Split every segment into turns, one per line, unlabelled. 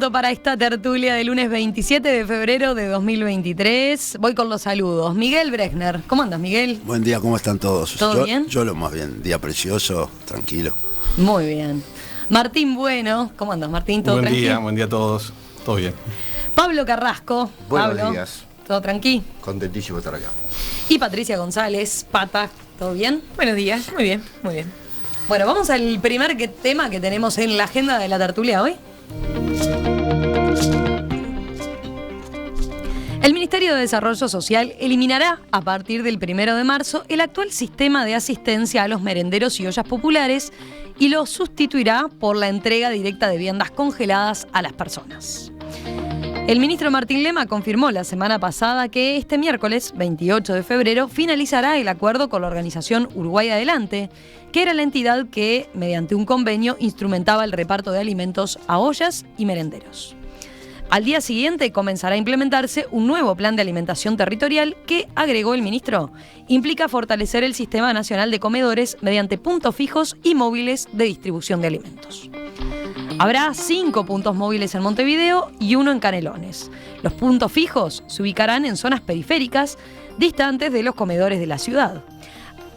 Momento para esta tertulia de lunes 27 de febrero de 2023. Voy con los saludos. Miguel Bregner. ¿Cómo andas, Miguel?
Buen día, ¿cómo están todos?
¿Todo bien?
Yo lo más bien. Día precioso, tranquilo.
Muy bien. Martín Bueno. ¿Cómo andas, Martín? ¿Todo tranquilo?
Buen día a todos. Todo bien.
Pablo Carrasco.
Buenos
Pablo,
días.
¿todo tranqui?
Contentísimo de estar acá.
Y Patricia González. Pata. ¿Todo bien?
Buenos días. Muy bien, muy bien.
Bueno, vamos al primer tema que tenemos en la agenda de la tertulia hoy. El Ministerio de Desarrollo Social eliminará a partir del 1 de marzo el actual sistema de asistencia a los merenderos y ollas populares y lo sustituirá por la entrega directa de viandas congeladas a las personas. El ministro Martín Lema confirmó la semana pasada que este miércoles, 28 de febrero, finalizará el acuerdo con la organización Uruguay Adelante, que era la entidad que, mediante un convenio, instrumentaba el reparto de alimentos a ollas y merenderos. Al día siguiente comenzará a implementarse un nuevo plan de alimentación territorial que, agregó el ministro, implica fortalecer el Sistema Nacional de Comedores mediante puntos fijos y móviles de distribución de alimentos. Habrá 5 puntos móviles en Montevideo y 1 en Canelones. Los puntos fijos se ubicarán en zonas periféricas, distantes de los comedores de la ciudad.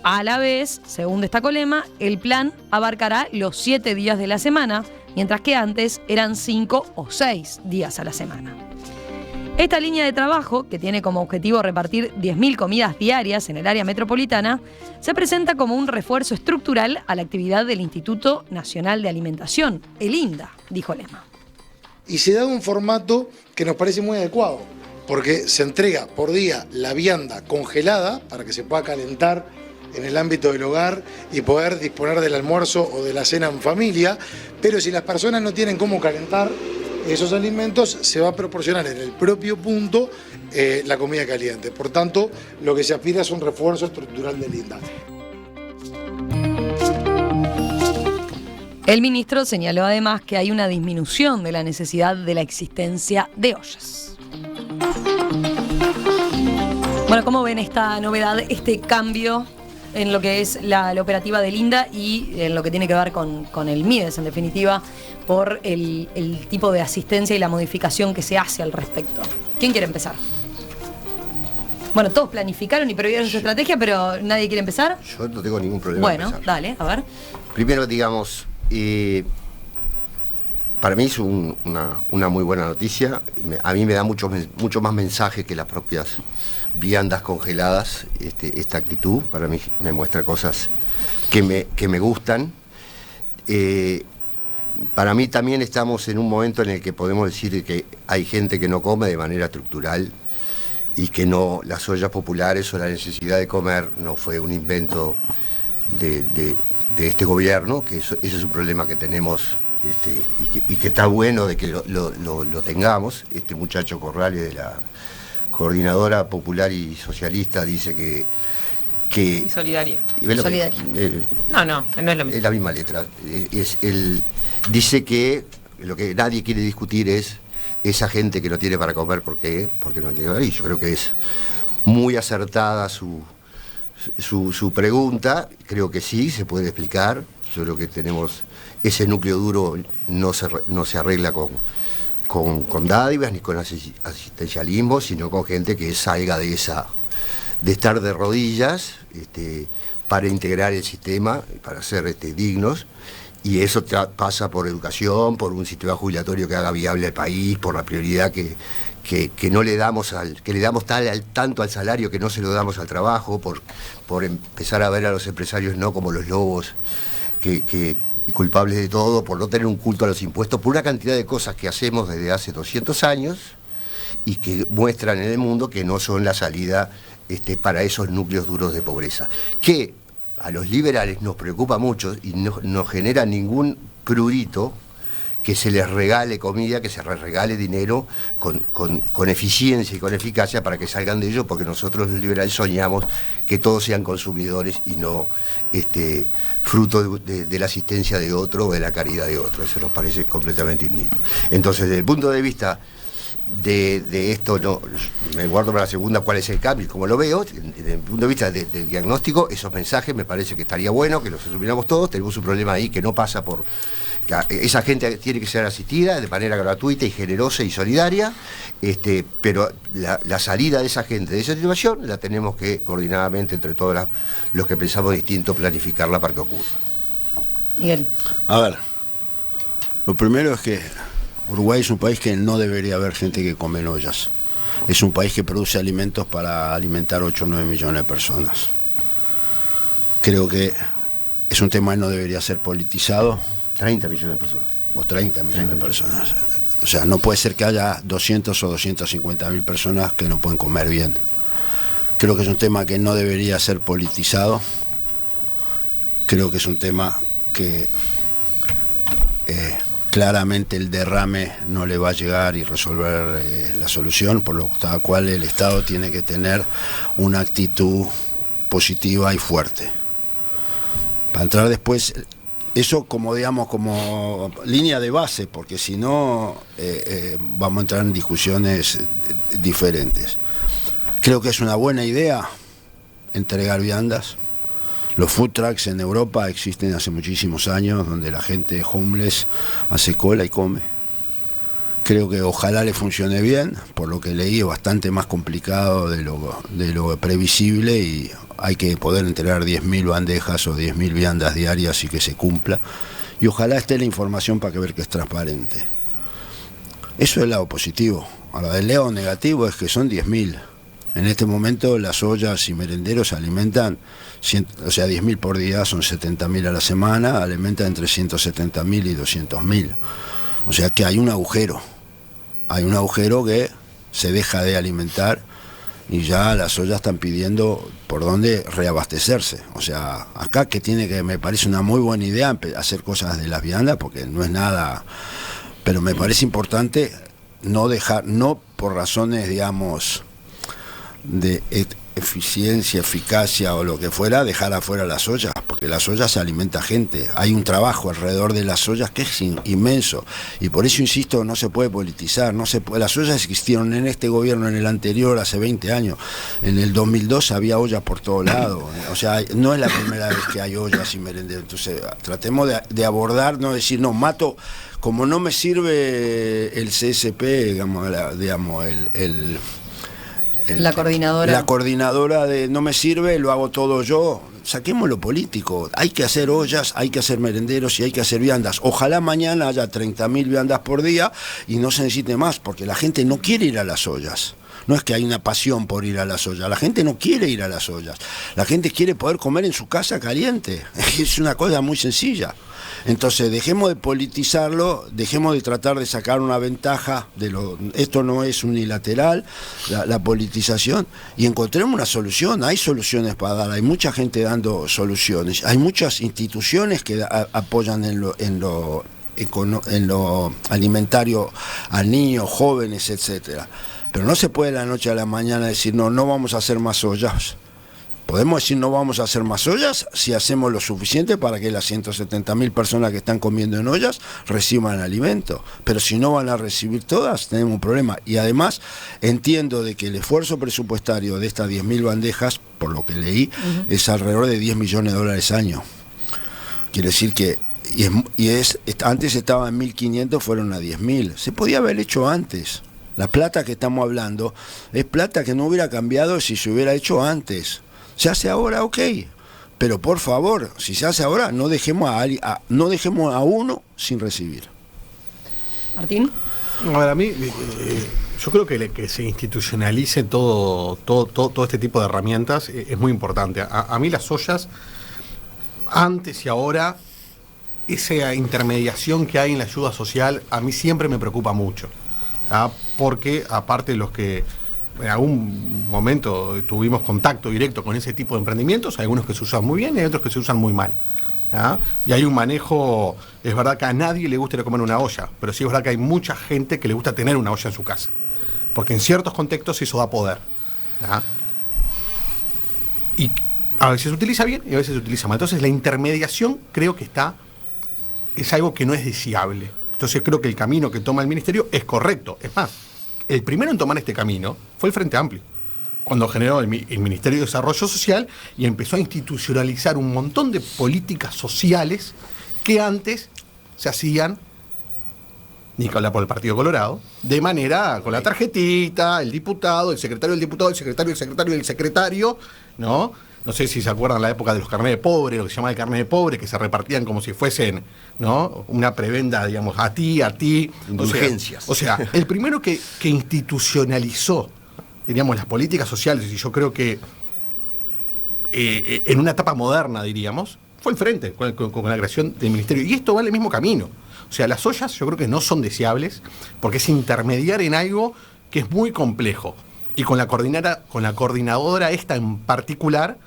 A la vez, según destacó Lema, el plan abarcará los 7 días de la semana, mientras que antes eran 5 o 6 días a la semana. Esta línea de trabajo, que tiene como objetivo repartir 10.000 comidas diarias en el área metropolitana, se presenta como un refuerzo estructural a la actividad del Instituto Nacional de Alimentación, el INDA, dijo Lema.
Y se da un formato que nos parece muy adecuado, porque se entrega por día la vianda congelada para que se pueda calentar en el ámbito del hogar y poder disponer del almuerzo o de la cena en familia, pero si las personas no tienen cómo calentar esos alimentos, se va a proporcionar en el propio punto la comida caliente. Por tanto, lo que se aspira es un refuerzo estructural del INDA.
El ministro señaló además que hay una disminución de la necesidad de la existencia de ollas. Bueno, ¿cómo ven esta novedad, este cambio en lo que es la operativa del INDA y en lo que tiene que ver con el MIDES, en definitiva, por el tipo de asistencia y la modificación que se hace al respecto? ¿Quién quiere empezar? Bueno, todos planificaron y previeron su estrategia, pero ¿nadie quiere empezar?
Yo no tengo ningún problema.
Bueno, dale, a ver.
Primero, digamos, para mí es una muy buena noticia. A mí me da mucho más mensaje que las propias viandas congeladas. Esta actitud para mí me muestra cosas que me gustan. Para mí también estamos en un momento en el que podemos decir que hay gente que no come de manera estructural y que no, las ollas populares o la necesidad de comer no fue un invento de este gobierno, que ese es un problema que tenemos y que está bueno de que lo tengamos. Este muchacho Corrales de la Coordinadora Popular y Socialista dice que
Y solidaria.
Solidaria.
No es lo mismo.
Es la misma letra. Él dice que lo que nadie quiere discutir es esa gente que no tiene para comer, ¿por qué? Porque no tiene para ir. Yo creo que es muy acertada su pregunta. Creo que sí, se puede explicar. Yo creo que tenemos ese núcleo duro, no se arregla con dádivas ni con asistencialismo, sino con gente que salga de estar de rodillas para integrar el sistema, para ser dignos, y eso pasa por educación, por un sistema jubilatorio que haga viable el país, por la prioridad que no le damos tanto al salario que no se lo damos al trabajo, por empezar a ver a los empresarios no como los lobos y culpables de todo, por no tener un culto a los impuestos, por una cantidad de cosas que hacemos desde hace 200 años y que muestran en el mundo que no son la salida para esos núcleos duros de pobreza. Que a los liberales nos preocupa mucho y no genera ningún prurito que se les regale comida, que se les regale dinero con eficiencia y con eficacia para que salgan de ello, porque nosotros los liberales soñamos que todos sean consumidores y no fruto de la asistencia de otro o de la caridad de otro. Eso nos parece completamente indigno. Entonces, desde el punto de vista de esto, no me guardo para la segunda cuál es el cambio y cómo lo veo. Desde el punto de vista del diagnóstico, esos mensajes me parece que estaría bueno que los asumiéramos todos. Tenemos un problema ahí que no pasa por esa gente tiene que ser asistida de manera gratuita y generosa y solidaria, pero la salida de esa gente de esa situación la tenemos que coordinadamente entre todos los que pensamos distinto planificarla para que ocurra.
Miguel.
A ver, lo primero es que Uruguay es un país que no debería haber gente que come en ollas. Es un país que produce alimentos para alimentar 8 o 9 millones de personas. Creo que es un tema que no debería ser politizado.
30 millones de personas.
O 30 millones de personas. O sea, no puede ser que haya 200 o 250.000 personas que no pueden comer bien. Creo que es un tema que no debería ser politizado. Creo que es un tema que claramente el derrame no le va a llegar y resolver la solución, por lo cual el Estado tiene que tener una actitud positiva y fuerte. Para entrar después, eso como digamos como línea de base, porque si no vamos a entrar en discusiones diferentes. Creo que es una buena idea entregar viandas. Los food trucks en Europa existen hace muchísimos años, donde la gente homeless hace cola y come. Creo que ojalá le funcione bien, por lo que leí es bastante más complicado de lo previsible y hay que poder entregar 10.000 bandejas o 10.000 viandas diarias y que se cumpla. Y ojalá esté la información para que ver que es transparente. Eso es el lado positivo. Ahora, el lado negativo es que son 10.000. En este momento las ollas y merenderos alimentan, 10.000 por día son 70.000 a la semana, alimentan entre 170.000 y 200.000. O sea que hay un agujero que se deja de alimentar y ya las ollas están pidiendo por dónde reabastecerse. O sea, acá me parece una muy buena idea hacer cosas de las viandas, porque no es nada, pero me parece importante no por razones, digamos, de eficiencia, eficacia o lo que fuera, dejar afuera las ollas, porque las ollas se alimenta gente. Hay un trabajo alrededor de las ollas que es inmenso, y por eso insisto, no se puede politizar, las ollas existieron en este gobierno, en el anterior, hace 20 años. En el 2002 había ollas por todo lado. O sea, no es la primera vez que hay ollas y merenderos. Entonces, tratemos de abordar, no decir, no, mato, como no me sirve el CSP, digamos, la coordinadora de no me sirve, lo hago todo yo. Saquemos lo político. Hay que hacer ollas, hay que hacer merenderos y hay que hacer viandas. Ojalá mañana haya 30.000 viandas por día y no se necesite más, porque la gente no quiere ir a las ollas. No es que hay una pasión por ir a las ollas, la gente no quiere ir a las ollas. La gente quiere poder comer en su casa caliente. Es una cosa muy sencilla. Entonces, dejemos de politizarlo, dejemos de tratar de sacar una ventaja esto no es unilateral, la politización, y encontremos una solución. Hay soluciones para dar, hay mucha gente dando soluciones, hay muchas instituciones que apoyan en lo alimentario a niños, jóvenes, etcétera. Pero no se puede de la noche a la mañana decir, no vamos a hacer más ollas. Podemos decir no vamos a hacer más ollas si hacemos lo suficiente para que las 170.000 personas que están comiendo en ollas reciban alimento. Pero si no van a recibir todas, tenemos un problema. Y además entiendo de que el esfuerzo presupuestario de estas 10.000 bandejas, por lo que leí, es alrededor de $10 millones año. Quiere decir que antes estaba en 1.500, fueron a 10.000. Se podía haber hecho antes. La plata que estamos hablando es plata que no hubiera cambiado si se hubiera hecho antes. Se hace ahora, ok, pero por favor, si se hace ahora, no dejemos a uno sin recibir.
Martín.
A ver, a mí, yo creo que se institucionalice todo este tipo de herramientas es muy importante. A mí las ollas, antes y ahora, esa intermediación que hay en la ayuda social, a mí siempre me preocupa mucho. Porque aparte de los que en algún momento tuvimos contacto directo con ese tipo de emprendimientos, hay algunos que se usan muy bien y hay otros que se usan muy mal. Y hay un manejo, es verdad que a nadie le gusta ir a comer una olla, pero sí es verdad que hay mucha gente que le gusta tener una olla en su casa, porque en ciertos contextos eso da poder. Y a veces se utiliza bien y a veces se utiliza mal. Entonces la intermediación creo que es algo que no es deseable. Entonces creo que el camino que toma el Ministerio es correcto. Es más, el primero en tomar este camino fue el Frente Amplio, cuando generó el Ministerio de Desarrollo Social y empezó a institucionalizar un montón de políticas sociales que antes se hacían, ni que hablar por el Partido Colorado, de manera, con la tarjetita, el diputado, el secretario del diputado, el secretario del secretario del secretario, ¿no? No sé si se acuerdan la época de los carnets de pobre, lo que se llamaba el carnet de pobre, que se repartían como si fuesen, ¿no? Una prebenda, digamos, a ti.
Indulgencias.
O sea, el primero que institucionalizó, diríamos, las políticas sociales, y yo creo que en una etapa moderna, diríamos, fue el Frente, con la creación del ministerio. Y esto va en el mismo camino. O sea, las ollas yo creo que no son deseables, porque es intermediar en algo que es muy complejo. Y con la coordinadora esta en particular,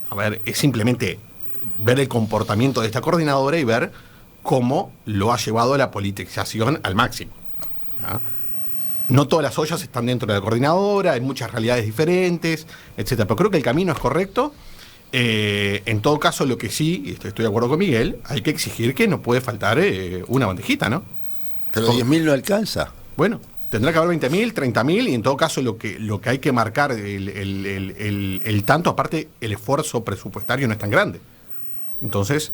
a ver, es simplemente ver el comportamiento de esta coordinadora y ver cómo lo ha llevado a la politización al máximo. ¿Ah? No todas las ollas están dentro de la coordinadora, hay muchas realidades diferentes, etcétera. Pero creo que el camino es correcto. En todo caso, lo que sí, y estoy de acuerdo con Miguel, hay que exigir que no puede faltar una bandejita, ¿no?
Pero 10.000 no alcanza.
Bueno, tendrá que haber 20.000, 30.000, y en todo caso lo que hay que marcar el tanto, aparte el esfuerzo presupuestario no es tan grande. Entonces,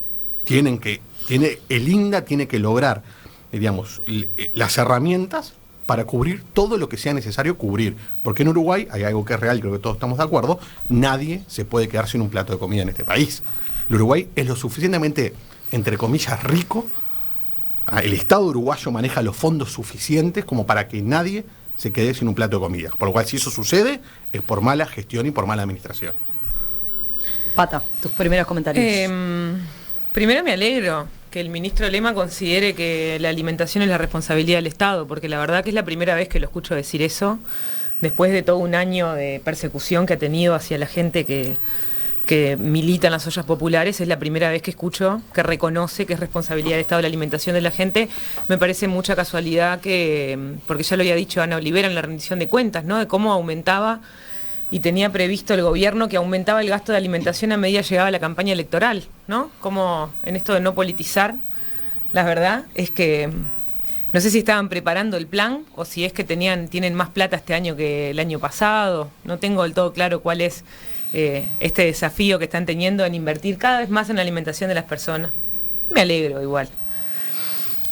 el INDA tiene que lograr, digamos, las herramientas para cubrir todo lo que sea necesario cubrir. Porque en Uruguay hay algo que es real, creo que todos estamos de acuerdo, nadie se puede quedar sin un plato de comida en este país. El Uruguay es lo suficientemente, entre comillas, rico. El Estado uruguayo maneja los fondos suficientes como para que nadie se quede sin un plato de comida. Por lo cual, si eso sucede, es por mala gestión y por mala administración.
Pata, tus primeros comentarios.
Primero me alegro que el ministro Lema considere que la alimentación es la responsabilidad del Estado, porque la verdad que es la primera vez que lo escucho decir eso, después de todo un año de persecución que ha tenido hacia la gente que milita en las ollas populares. Es la primera vez que escucho que reconoce que es responsabilidad del Estado la alimentación de la gente. Me parece mucha casualidad porque ya lo había dicho Ana Olivera en la rendición de cuentas, ¿no? De cómo aumentaba y tenía previsto el gobierno que aumentaba el gasto de alimentación a medida que llegaba la campaña electoral, ¿no? Como en esto de no politizar, la verdad es que no sé si estaban preparando el plan o si es que tienen más plata este año que el año pasado. No tengo del todo claro cuál es este desafío que están teniendo en invertir cada vez más en la alimentación de las personas. Me alegro igual.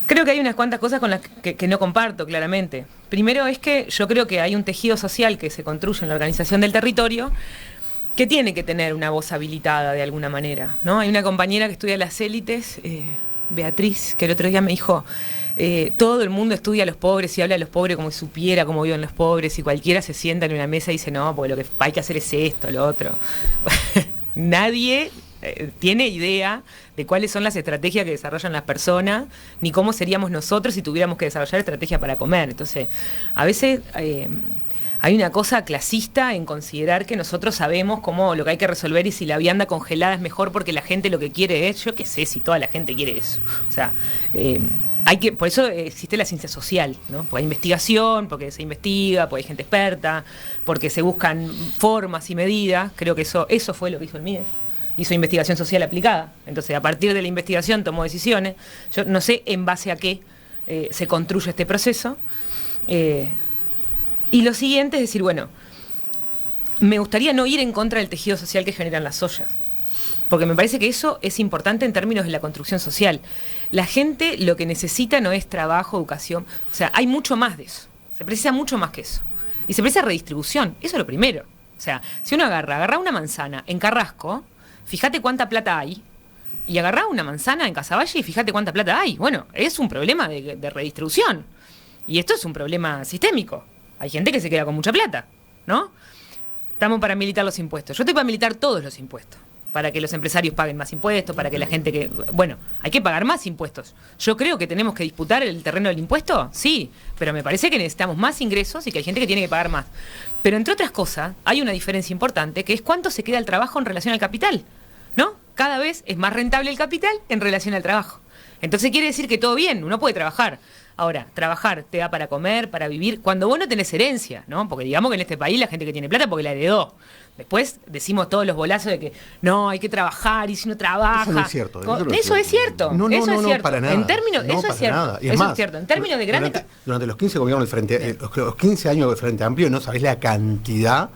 Creo que hay unas cuantas cosas con las que no comparto claramente. Primero es que yo creo que hay un tejido social que se construye en la organización del territorio que tiene que tener una voz habilitada de alguna manera, ¿no? Hay una compañera que estudia las élites, Beatriz, que el otro día me dijo, todo el mundo estudia a los pobres y habla a los pobres como si supiera cómo viven los pobres, y cualquiera se sienta en una mesa y dice, no, porque lo que hay que hacer es esto, lo otro. Nadie tiene idea de cuáles son las estrategias que desarrollan las personas, ni cómo seríamos nosotros si tuviéramos que desarrollar estrategias para comer. Entonces, a veces hay una cosa clasista en considerar que nosotros sabemos cómo lo que hay que resolver y si la vianda congelada es mejor porque la gente lo que quiere es, yo qué sé si toda la gente quiere eso. O sea, por eso existe la ciencia social, ¿no? Porque hay investigación, porque se investiga, porque hay gente experta, porque se buscan formas y medidas. Creo que eso fue lo que hizo el MIDES. Hizo investigación social aplicada. Entonces, a partir de la investigación tomó decisiones. Yo no sé en base a qué se construye este proceso. Y lo siguiente es decir, bueno, me gustaría no ir en contra del tejido social que generan las ollas, porque me parece que eso es importante en términos de la construcción social. La gente lo que necesita no es trabajo, educación, o sea, hay mucho más de eso, se precisa mucho más que eso. Y se precisa redistribución, eso es lo primero. O sea, si uno agarra una manzana en Carrasco, fíjate cuánta plata hay, y agarrá una manzana en Casaballe y fíjate cuánta plata hay. Bueno, es un problema de redistribución, y esto es un problema sistémico. Hay gente que se queda con mucha plata, ¿no? Estamos para militar los impuestos. Yo estoy para militar todos los impuestos. Para que los empresarios paguen más impuestos, para que la gente que... Bueno, hay que pagar más impuestos. Yo creo que tenemos que disputar el terreno del impuesto, sí, pero me parece que necesitamos más ingresos y que hay gente que tiene que pagar más. Pero entre otras cosas, hay una diferencia importante, que es cuánto se queda el trabajo en relación al capital, ¿no? Cada vez es más rentable el capital en relación al trabajo. Entonces quiere decir que todo bien, uno puede trabajar. Ahora, trabajar te da para comer, para vivir, cuando vos no tenés herencia, ¿no? Porque digamos que en este país la gente que tiene plata porque la heredó. Después decimos todos los bolazos de que no, hay que trabajar y si no trabaja...
Eso no es cierto.
Eso es cierto.
No,
eso es cierto.
Para nada.
En términos,
no,
eso es cierto.
Nada. Y es
eso
más,
es cierto. En términos de
durante los 15 gobiernos del Frente, los 15 años del Frente Amplio, no sabés la cantidad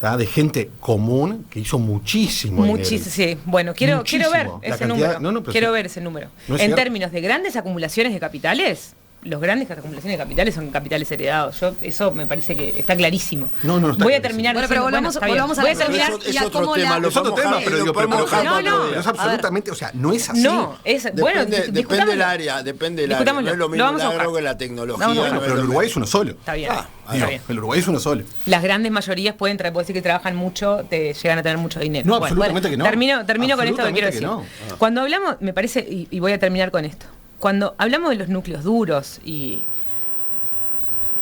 de gente común que hizo muchísimo dinero.
Sí. Bueno, quiero ver
La
ese
cantidad-
número.
pero
Quiero
sí.
ver ese número.
No es
En
cierto.
términos de grandes acumulaciones de capitales, los grandes acumulaciones de capitales son capitales heredados. Eso me parece que está clarísimo.
No está
Voy a
clarísimo.
terminar.
Bueno, pero
diciendo,
volvamos a
voy a
la
terminar.
y a cómo
tema,
la-
lo
Es otro
podemos
tema,
dejar-
pero
lo
digo,
podemos
pero
dejar para
no,
otro
no,
día.
es absolutamente, o sea, no es así.
No, bueno,
Depende del área, depende del área.
discutámoslo,
No es lo
lo
mismo
vamos a
el agro
buscar.
que la tecnología.
Vamos a
no
buscar.
es
Pero
lo
el Uruguay
mismo.
es uno solo.
Está bien.
Ah,
está bien.
El Uruguay es uno solo.
Las grandes mayorías pueden decir que trabajan mucho, te llegan a tener mucho dinero.
No, absolutamente que no.
Termino con esto que quiero
Absolutamente
decir.
que no.
Cuando hablamos, me parece, y voy a terminar con esto, cuando hablamos de los núcleos duros y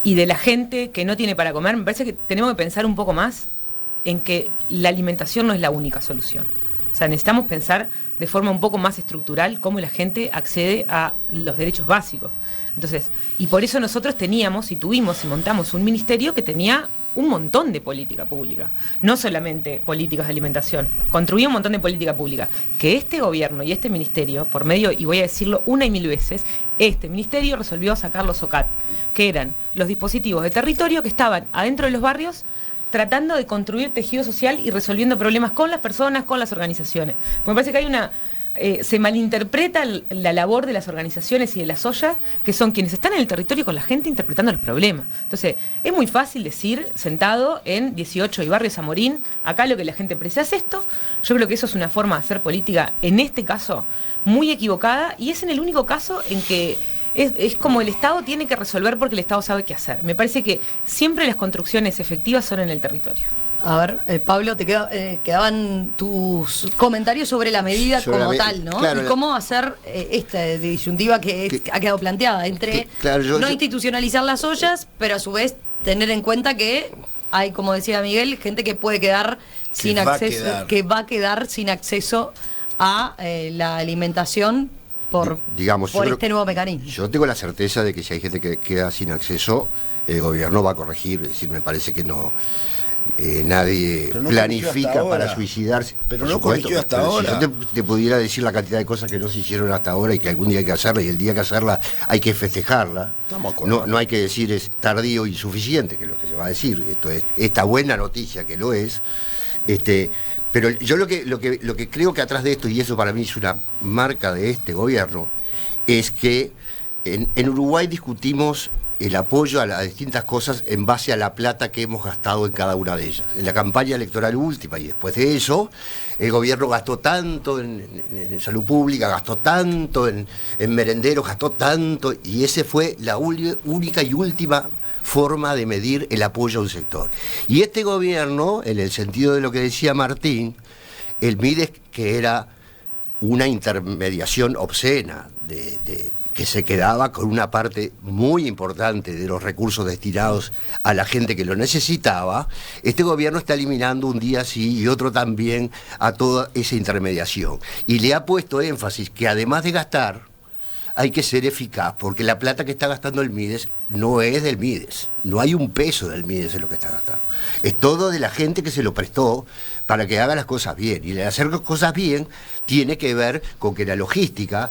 de la gente que no tiene para comer, me parece que tenemos que pensar un poco más en que la alimentación no es la única solución. O sea, necesitamos pensar de forma un poco más estructural cómo la gente accede a los derechos básicos. Entonces, y por eso nosotros teníamos y tuvimos y montamos un ministerio que tenía un montón de política pública, no solamente políticas de alimentación, construía un montón de política pública, que este gobierno y este ministerio, por medio, y voy a decirlo una y mil veces, este ministerio resolvió sacar los OCAT, que eran los dispositivos de territorio que estaban adentro de los barrios tratando de construir tejido social y resolviendo problemas con las personas, con las organizaciones. Porque me parece que hay una... se malinterpreta la labor de las organizaciones y de las ollas, que son quienes están en el territorio con la gente interpretando los problemas. Entonces, es muy fácil decir, sentado en 18 y Barrio Zamorín, acá lo que la gente precisa es esto. Yo creo que eso es una forma de hacer política, en este caso, muy equivocada, y es en el único caso en que es como el Estado tiene que resolver porque el Estado sabe qué hacer. Me parece que siempre las construcciones efectivas son en el territorio.
A ver, Pablo, te quedaban tus comentarios sobre la medida
Sobre
como
la
tal, ¿no?
claro,
Y cómo hacer esta disyuntiva que ha quedado planteada entre
claro,
no institucionalizar las ollas, pero a su vez tener en cuenta que hay, como decía Miguel, gente que puede quedar sin
va a
acceso,
quedar.
que va a quedar sin acceso a la alimentación por
Digamos, yo
este
creo-
nuevo mecanismo.
Yo tengo la certeza de que si hay gente que queda sin acceso, el gobierno va a corregir. Es decir, me parece que no nadie
Pero no corrigió
planifica
hasta ahora.
para suicidarse.
Pero
Por
no
supuesto,
corrigió hasta
pero
ahora.
Si yo te pudiera decir la cantidad de cosas que no se hicieron hasta ahora y que algún día hay que hacerla, y el día que hacerla hay que festejarla.
Estamos de acuerdo.
No hay que decir es tardío e insuficiente, que es lo que se va a decir. Esto es esta buena noticia que lo es. Pero yo lo que creo que atrás de esto, y eso para mí es una marca de este gobierno, es que en Uruguay discutimos el apoyo a las distintas cosas en base a la plata que hemos gastado en cada una de ellas. En la campaña electoral última y después de eso, el gobierno gastó tanto en salud pública, gastó tanto en merenderos, gastó tanto, y esa fue la única y última forma de medir el apoyo a un sector. Y este gobierno, en el sentido de lo que decía Martín, el MIDES, que era una intermediación obscena que se quedaba con una parte muy importante de los recursos destinados a la gente que lo necesitaba, este gobierno está eliminando un día sí y otro también a toda esa intermediación. Y le ha puesto énfasis que además de gastar, hay que ser eficaz, porque la plata que está gastando el MIDES no es del MIDES, no hay un peso del MIDES en lo que está gastando. Es todo de la gente que se lo prestó para que haga las cosas bien. Y el hacer las cosas bien tiene que ver con que la logística,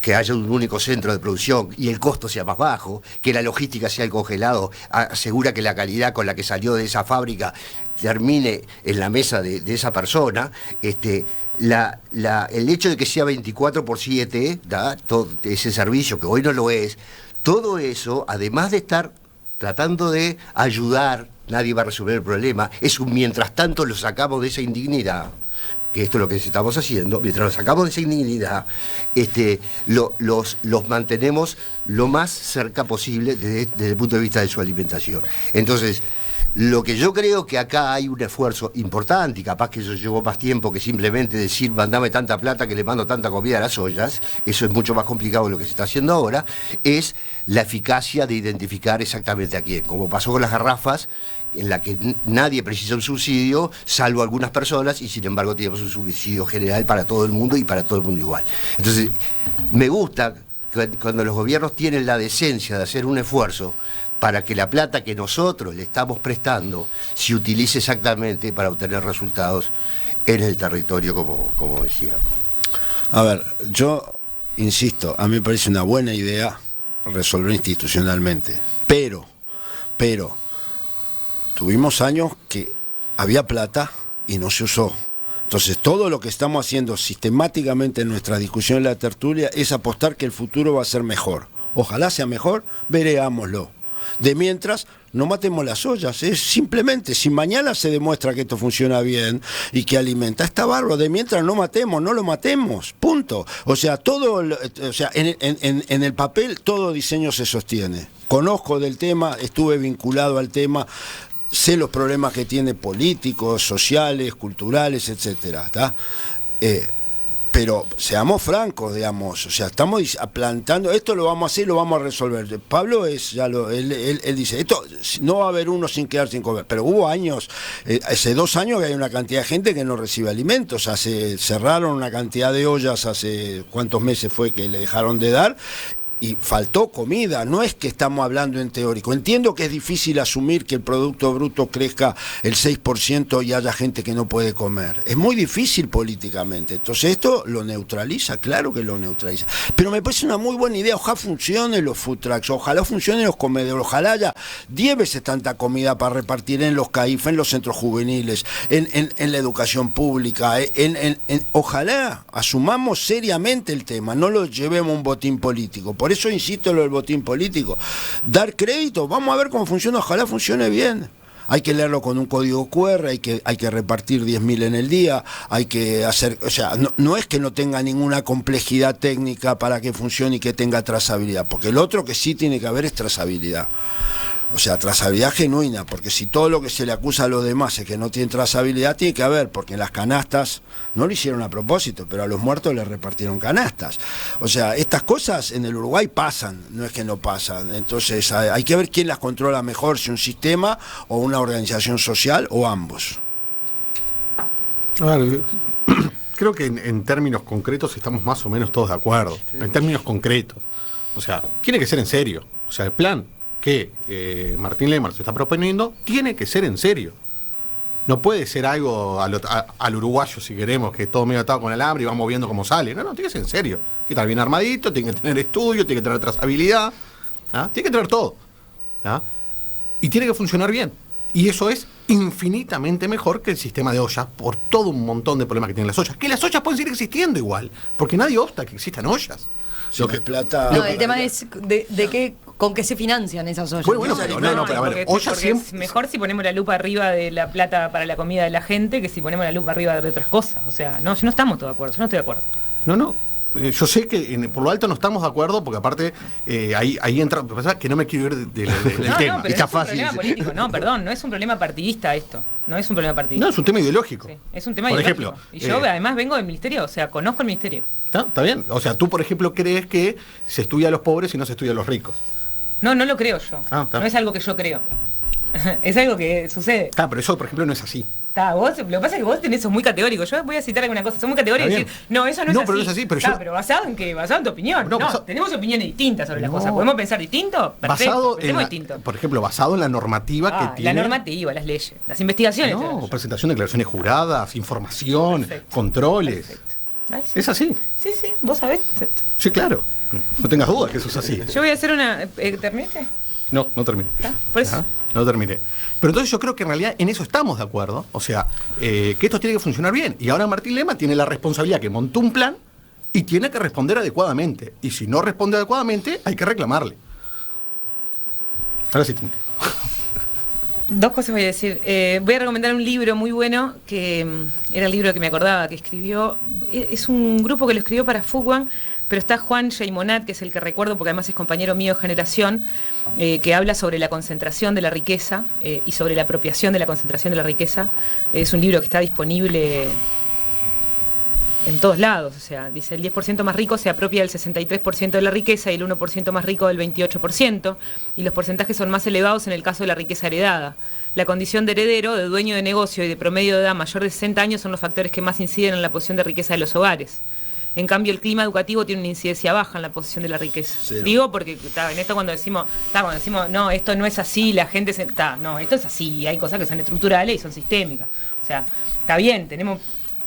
que haya un único centro de producción y el costo sea más bajo, que la logística sea el congelado, asegura que la calidad con la que salió de esa fábrica termine en la mesa de esa persona. El hecho de que sea 24/7, todo ese servicio que hoy no lo es, todo eso, además de estar tratando de ayudar, nadie va a resolver el problema, es un mientras tanto lo sacamos de esa indignidad, que esto es lo que estamos haciendo, mientras los sacamos de esa indignidad, los mantenemos lo más cerca posible desde el punto de vista de su alimentación. Entonces, lo que yo creo que acá hay un esfuerzo importante, y capaz que eso llevó más tiempo que simplemente decir mandame tanta plata que le mando tanta comida a las ollas, eso es mucho más complicado de lo que se está haciendo ahora, es la eficacia de identificar exactamente a quién, como pasó con las garrafas, en la que nadie precisa un subsidio, salvo algunas personas, y sin embargo tenemos un subsidio general para todo el mundo y para todo el mundo igual. Entonces, me gusta cuando los gobiernos tienen la decencia de hacer un esfuerzo para que la plata que nosotros le estamos prestando se utilice exactamente para obtener resultados en el territorio, como decía.
A ver, yo insisto, a mí me parece una buena idea resolver institucionalmente, pero tuvimos años que había plata y no se usó. Entonces, todo lo que estamos haciendo sistemáticamente en nuestra discusión en la tertulia es apostar que el futuro va a ser mejor. Ojalá sea mejor, veámoslo. De mientras, no matemos las ollas, es simplemente, si mañana se demuestra que esto funciona bien y que alimenta, está bárbaro. De mientras no lo matemos, punto. O sea, en el papel todo diseño se sostiene. Conozco del tema, estuve vinculado al tema, sé los problemas que tiene políticos, sociales, culturales, etcétera, ¿está? Pero seamos francos, digamos, o sea, estamos plantando, esto lo vamos a hacer, lo vamos a resolver. Pablo él dice, esto no va a haber uno sin quedar sin comer, pero hubo años, hace 2 años que hay una cantidad de gente que no recibe alimentos, cerraron una cantidad de ollas hace cuántos meses fue que le dejaron de dar, y faltó comida. No es que estamos hablando en teórico. Entiendo que es difícil asumir que el Producto Bruto crezca el 6% y haya gente que no puede comer. Es muy difícil políticamente. Entonces esto lo neutraliza, claro que lo neutraliza. Pero me parece una muy buena idea. Ojalá funcionen los food trucks, ojalá funcionen los comedores, ojalá haya 10 veces tanta comida para repartir en los CAIF, en los centros juveniles, en la educación pública. Ojalá asumamos seriamente el tema, no lo llevemos a un botín político. Por eso insisto en lo del botín político. Dar crédito, vamos a ver cómo funciona, ojalá funcione bien. Hay que leerlo con un código QR, hay que repartir 10.000 en el día, hay que hacer, o sea, no es que no tenga ninguna complejidad técnica para que funcione y que tenga trazabilidad, porque el otro que sí tiene que haber es trazabilidad. O sea, trazabilidad genuina, porque si todo lo que se le acusa a los demás es que no tienen trazabilidad, tiene que haber, porque en las canastas, no lo hicieron a propósito, pero a los muertos les repartieron canastas. O sea, estas cosas en el Uruguay pasan, no es que no pasan. Entonces hay que ver quién las controla mejor, si un sistema o una organización social o ambos.
A ver, creo que en términos concretos estamos más o menos todos de acuerdo. Sí. En términos concretos. O sea, tiene que ser en serio. O sea, el plan que Martín Lema se está proponiendo tiene que ser en serio. No puede ser algo al uruguayo, si queremos, que todo medio atado con alambre y vamos viendo cómo sale. No, tiene que ser en serio. Tiene que estar bien armadito, tiene que tener estudio, tiene que tener trazabilidad, ¿ah? Tiene que tener todo, ¿ah? Y tiene que funcionar bien. Y eso es infinitamente mejor que el sistema de ollas, por todo un montón de problemas que tienen las ollas. Que las ollas pueden seguir existiendo igual, porque nadie obsta que existan ollas.
Lo que plata.
No, el tema es de qué, con qué se financian esas ollas.
Bueno, pero a ver, ollas siempre.
Es mejor si ponemos la lupa arriba de la plata para la comida de la gente que si ponemos la lupa arriba de otras cosas. O sea, no estamos todos de acuerdo, yo no estoy de acuerdo.
No. Yo sé que por lo alto no estamos de acuerdo, porque aparte ahí entra, pasa que no me quiero ir del tema.
No, pero está fácil. Es un problema político, no, perdón, no es un problema partidista esto. No es un problema partidista.
No, es un tema ideológico.
Sí, es un tema
por
ideológico.
Ejemplo,
y yo además vengo del ministerio, o sea, conozco el ministerio.
Está bien. O sea, tú, por ejemplo, crees que se estudia a los pobres y no se estudia a los ricos.
No lo creo yo. No es algo que yo creo. Es algo que sucede.
Pero eso, por ejemplo, no es así.
Vos, lo que pasa es que vos tenés eso muy categórico. Yo voy a citar alguna cosa, sos muy categórico y decir, no, eso no es así.
Pero no es así.
Pero basado en qué, basado en tu opinión. No, tenemos opiniones distintas sobre las cosas. ¿Podemos pensar distinto? Perfecto, distinto.
Por ejemplo, basado en la normativa que tiene.
La normativa, las leyes, las investigaciones.
Presentación de declaraciones juradas, información, controles. Perfecto. ¿Es así?
Sí, vos sabés.
Sí, claro. No tengas dudas que eso es así.
Yo voy a hacer una... ¿Terminaste?
No terminé.
Por eso.
No terminé. Pero entonces yo creo que en realidad en eso estamos de acuerdo. O sea, que esto tiene que funcionar bien. Y ahora Martín Lema tiene la responsabilidad que montó un plan y tiene que responder adecuadamente. Y si no responde adecuadamente, hay que reclamarle. Ahora sí.
Dos cosas voy a decir. Voy a recomendar un libro muy bueno, que era el libro que me acordaba, que escribió. Es un grupo que lo escribió para Fuguan, pero está Juan Jaimonat, que es el que recuerdo porque además es compañero mío de generación, que habla sobre la concentración de la riqueza y sobre la apropiación de la concentración de la riqueza. Es un libro que está disponible en todos lados. O sea, dice, el 10% más rico se apropia del 63% de la riqueza y el 1% más rico del 28%, y los porcentajes son más elevados en el caso de la riqueza heredada. La condición de heredero, de dueño de negocio y de promedio de edad mayor de 60 años son los factores que más inciden en la posición de riqueza de los hogares. En cambio, el clima educativo tiene una incidencia baja en la posición de la riqueza. Sí. Digo porque en esto cuando decimos, no, esto no es así, la gente no, esto es así, hay cosas que son estructurales y son sistémicas. O sea, está bien, tenemos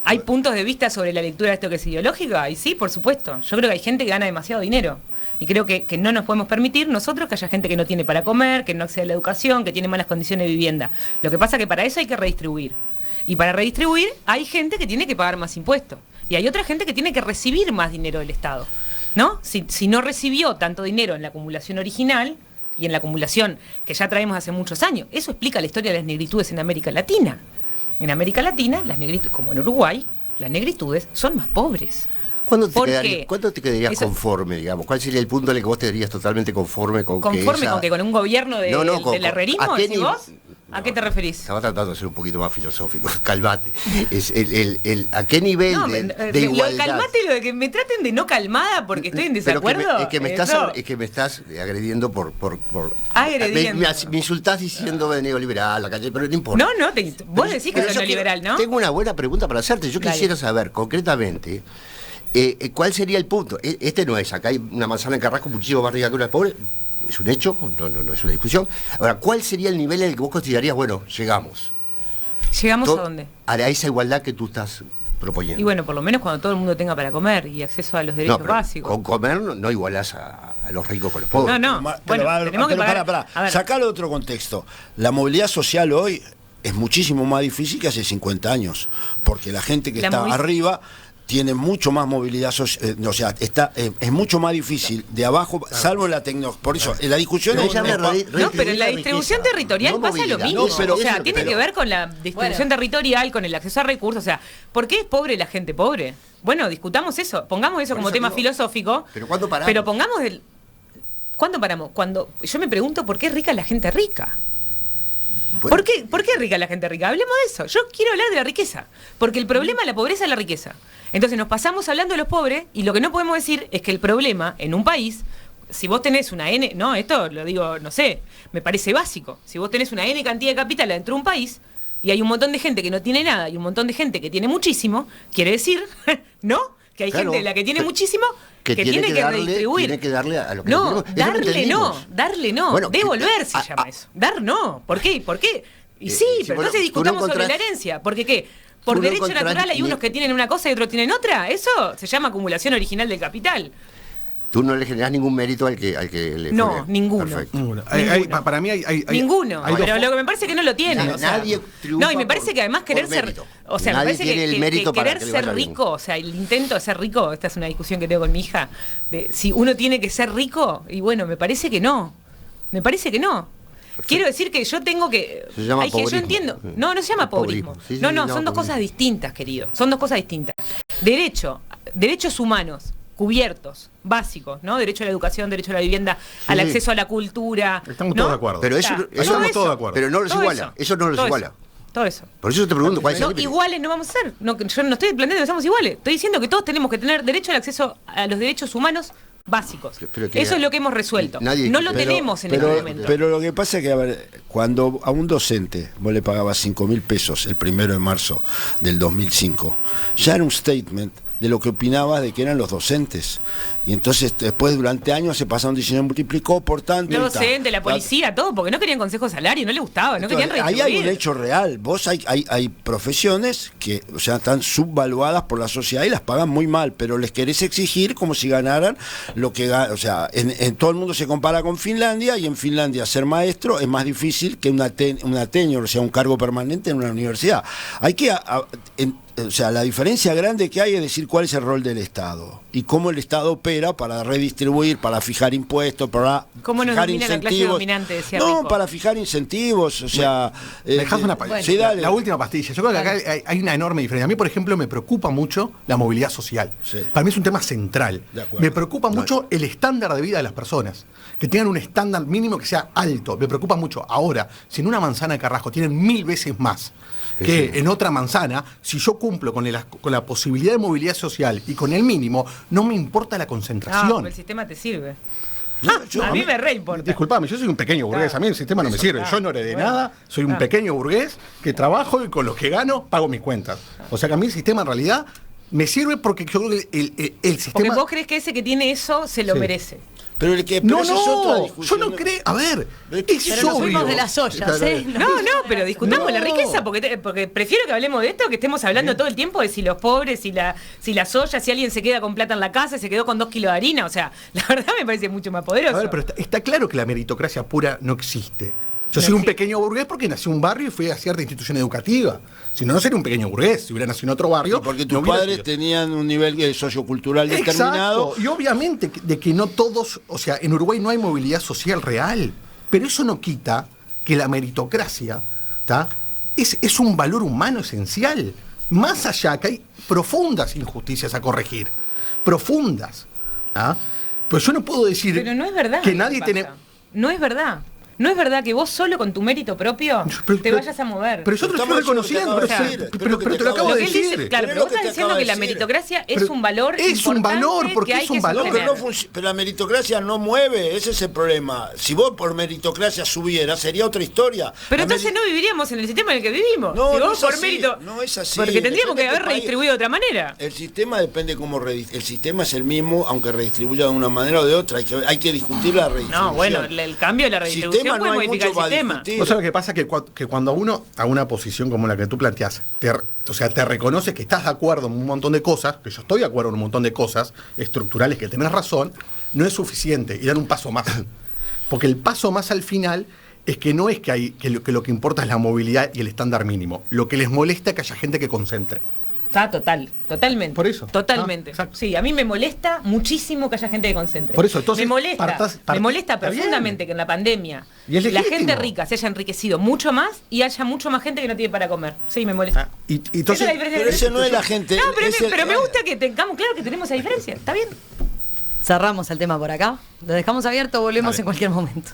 ¿Hay puntos de vista sobre la lectura de esto que es ideológica? Y sí, por supuesto. Yo creo que hay gente que gana demasiado dinero. Y creo que no nos podemos permitir nosotros que haya gente que no tiene para comer, que no accede a la educación, que tiene malas condiciones de vivienda. Lo que pasa es que para eso hay que redistribuir. Y para redistribuir hay gente que tiene que pagar más impuestos. Y hay otra gente que tiene que recibir más dinero del Estado, ¿no? Si no recibió tanto dinero en la acumulación original y en la acumulación que ya traemos hace muchos años, eso explica la historia de las negritudes en América Latina. En América Latina, las negritudes, como en Uruguay, las negritudes son más pobres.
¿Cuándo
¿Por
te quedarías
Eso-
conforme, digamos? ¿Cuál sería el punto en el que vos te quedarías totalmente conforme con
¿Conforme
esa...
con que con un gobierno del herrerismo,
¿a qué
decís
nivel?
vos? ¿A qué te referís?
Estaba tratando de ser un poquito más filosófico. Calmate. Es ¿a qué nivel
No,
de
lo de
igualdad?
calmate, lo de que me traten de no calmada porque estoy en
Pero
desacuerdo.
es que me estás agrediendo por
Agrediendo.
me insultás diciendo de neoliberal, la calle, pero no importa.
No, vos decís que
Pero
sos
yo
neoliberal, ¿no?
Tengo una buena pregunta para hacerte. Yo
Dale.
quisiera saber concretamente cuál sería el punto. Este no es, acá hay una manzana en Carrasco muchísimo más rica que una pobre. Es un hecho, no es una discusión. Ahora, ¿cuál sería el nivel en el que vos considerarías, bueno, llegamos?
¿Llegamos a dónde?
A esa igualdad que tú estás proponiendo.
Y bueno, por lo menos cuando todo el mundo tenga para comer y acceso a los derechos
pero
básicos.
con comer no igualás a los ricos con los pobres.
No.
Pero,
Bueno, tenemos que pagar.
pará.
A ver.
Sacalo de otro contexto. La movilidad social hoy es muchísimo más difícil que hace 50 años, porque la gente que está arriba tiene mucho más movilidad social, o sea, es mucho más difícil de abajo, salvo en la tecnología. Por eso, en la discusión
Pero
es
ella me
No, pero en la distribución territorial
no
pasa lo
movilidad.
mismo.
No, pero-
o sea,
eso-
tiene
pero-
que ver con la distribución territorial, con el acceso a recursos. O sea, ¿por qué es pobre la gente pobre? Bueno, discutamos eso, pongamos eso
Por
como
eso
tema
digo,
filosófico.
pero ¿cuándo paramos?
Pero pongamos ¿cuándo paramos? Cuando yo me pregunto por qué es rica la gente rica.
Bueno,
¿Por qué es rica la gente rica? Hablemos de eso. Yo quiero hablar de la riqueza. Porque el problema de la pobreza es la riqueza. Entonces nos pasamos hablando de los pobres y lo que no podemos decir es que el problema en un país, si vos tenés una N, no, esto lo digo, no sé, me parece básico. Si vos tenés una N cantidad de capital dentro de un país y hay un montón de gente que no tiene nada y un montón de gente que tiene muchísimo, quiere decir, ¿no? Que hay
Claro,
gente la que tiene
pero-
muchísimo que tiene que redistribuir.
Tiene que darle a lo que
No,
tenemos. Eso lo entendimos.
darle no.
Bueno,
Devolver se
a-
llama
a-
eso. Dar no. ¿Por qué? ¿Por qué? Y sí,
sí,
pero
bueno,
entonces
tú no
discutamos sobre
encontrás-
la herencia. ¿Porque qué? Por
tú no
derecho
encontrás
natural hay
ni-
unos que tienen una cosa y otros tienen otra. Eso se llama acumulación original del capital.
Tú no le generás ningún mérito al que le
No,
fue.
ninguno.
Perfecto.
Ninguno.
Ninguno.
Para mí hay
Ninguno.
hay dos
Pero lo que me parece que no lo tiene.
Na-
o sea,
nadie triunfa
no, y me parece
por-
que además querer
por
ser.
mérito.
O sea, me
Nadie
parece
tiene el mérito para
querer
que le
ser
vaya bien.
rico, o sea, el intento de ser rico, esta es una discusión que tengo con mi hija, de si uno tiene que ser rico, y bueno, me parece que no. Me parece que no. Quiero decir que yo tengo que.
Se llama
hay que yo
pobrismo.
entiendo. No, no se llama
El pobrismo.
pobrismo.
Sí, sí,
no,
sí,
no,
no,
son dos
pobrismo.
cosas distintas, querido. Son dos cosas distintas. Derechos humanos cubiertos, básicos, ¿no? Derecho a la educación, derecho a la vivienda, al
Sí.
acceso a la cultura.
Estamos
¿no?
todos de acuerdo.
Pero eso,
Está.
eso
Estamos
Todo
todos de
eso.
acuerdo.
pero no los
Todo
iguala. Eso no los
todo
iguala.
Todo eso.
Por eso te pregunto cuál es el
No,
límite.
iguales no vamos a ser. No, yo no estoy planteando que seamos iguales. Estoy diciendo que todos tenemos que tener derecho al acceso a los derechos humanos básicos.
Pero que-
Eso es lo que hemos resuelto.
nadie-
no lo
pero-
tenemos en este momento.
Pero lo que pasa es que, a ver, cuando a un docente vos le pagabas 5.000 pesos el 1 de marzo del 2005, ya era un statement de lo que opinabas de que eran los docentes. Y entonces después durante años se pasaron diciendo multiplicó por tanto.
Los docentes, la policía, todo, porque no querían consejo de salario, no les gustaba, no querían
Entonces, ahí
redistribuir.
hay un hecho real. Vos hay profesiones que, o sea, están subvaluadas por la sociedad y las pagan muy mal, pero les querés exigir como si ganaran lo que ganan. O sea, en todo el mundo se compara con Finlandia y en Finlandia ser maestro es más difícil que una tenure, o sea, un cargo permanente en una universidad. Hay que o sea, la diferencia grande que hay es decir cuál es el rol del Estado y cómo el Estado opera para redistribuir, para fijar impuestos, para
¿Cómo nos
fijar
domina la clase
incentivos.
dominante, decía
No,
Rico?
para fijar incentivos, o sea...
Me dejás una pastilla.
sí, dale.
La última pastilla. Yo creo que acá hay una enorme diferencia. A mí, por ejemplo, me preocupa mucho la movilidad social.
Sí.
Para mí es un tema central.
De acuerdo.
Me preocupa mucho el estándar de vida de las personas. Que tengan un estándar mínimo que sea alto. Me preocupa mucho. Ahora, si en una manzana de Carrasco tienen 1000 veces más que en otra manzana, si yo cumplo con la posibilidad de movilidad social y con el mínimo, no me importa la
Ah,
concentración.
porque el sistema te sirve.
No, yo-
a mí me re importa.
Disculpame, yo soy un pequeño burgués,
Claro.
a mí el sistema no me sirve,
Claro.
yo no heredé
Bueno.
nada, soy un
Claro.
pequeño burgués que trabajo y con los que gano pago mis cuentas. O sea que a mí el sistema en realidad Me sirve porque yo creo que el sistema...
Porque vos crees que ese que tiene eso se lo
Sí.
merece.
Pero esa es otra discusión.
yo no creo... A ver,
Pero
Pero nos fuimos de las ollas, ¿eh?
No, pero discutamos
No.
la riqueza, porque prefiero que hablemos de esto, que estemos hablando todo el tiempo de si los pobres, si las ollas, si alguien se queda con plata en la casa y se quedó con 2 kilos de harina. O sea, la verdad me parece mucho más poderoso.
A ver, pero está claro que la meritocracia pura no existe. Yo soy un pequeño burgués porque nací en un barrio y fui a cierta institución educativa. Si no, no sería un pequeño burgués. Si hubiera nacido en otro barrio...
Y porque
no
tus
hubiera
padres
sido.
tenían un nivel sociocultural determinado.
Exacto. Y obviamente de que no todos... O sea, en Uruguay no hay movilidad social real. Pero eso no quita que la meritocracia, ¿tá?, es un valor humano esencial. Más allá que hay profundas injusticias a corregir. Profundas. ¿Ah? Pues yo no puedo decir
Pero no es verdad.
que
lo
nadie
pasa.
tiene...
No es verdad. No es verdad que vos solo con tu mérito propio te vayas a mover.
Pero yo te lo estoy
Estamos diciendo
reconociendo.
lo que te acabo de decir.
Pero te lo acabo
Lo
de
que él
decir.
dice, claro,
Pero
pero vos
es lo que
estás
te
diciendo
acabo
que
de
la
decir.
meritocracia
Pero
es un valor
es un valor,
importante
porque
que hay
es un
que
valor.
sostener.
Pero la meritocracia no mueve, ese es el problema. Si vos por meritocracia subieras, sería otra historia.
Pero
La
entonces no viviríamos en el sistema en el que vivimos.
No,
si
no
vos
es
por
así,
mérito.
no es así.
Porque tendríamos que
Depende de
haber
qué país.
redistribuido de otra manera.
El sistema depende cómo el sistema es el mismo, aunque redistribuya de una manera o de otra. Hay que discutir la redistribución.
No, bueno, el cambio de la redistribución
Sistema
puede
no hay
modificar el
mucho para
sistema.
discutir.
O sea, lo que pasa es que cuando uno a una posición como la que tú planteas, te reconoce que estás de acuerdo en un montón de cosas, que yo estoy de acuerdo en un montón de cosas estructurales que tenés razón, no es suficiente y dar un paso más. Porque el paso más al final es que no es que lo que importa es la movilidad y el estándar mínimo. Lo que les molesta es que haya gente que concentre.
Está totalmente.
Por eso.
Totalmente.
Ah, exacto.
Sí, a mí me molesta muchísimo que haya gente que concentre.
Por eso, entonces,
me molesta
está
profundamente
bien.
que en la pandemia
Y es
la
legítimo.
gente rica se haya enriquecido mucho más y haya mucho más gente que no tiene para comer. Sí, me molesta.
Y
Esa
entonces,
es la diferencia.
Pero ese no es la gente.
No, pero me
es
gusta que tengamos claro que tenemos esa diferencia. Está bien.
Cerramos el tema por acá. Lo dejamos abierto, volvemos en cualquier momento.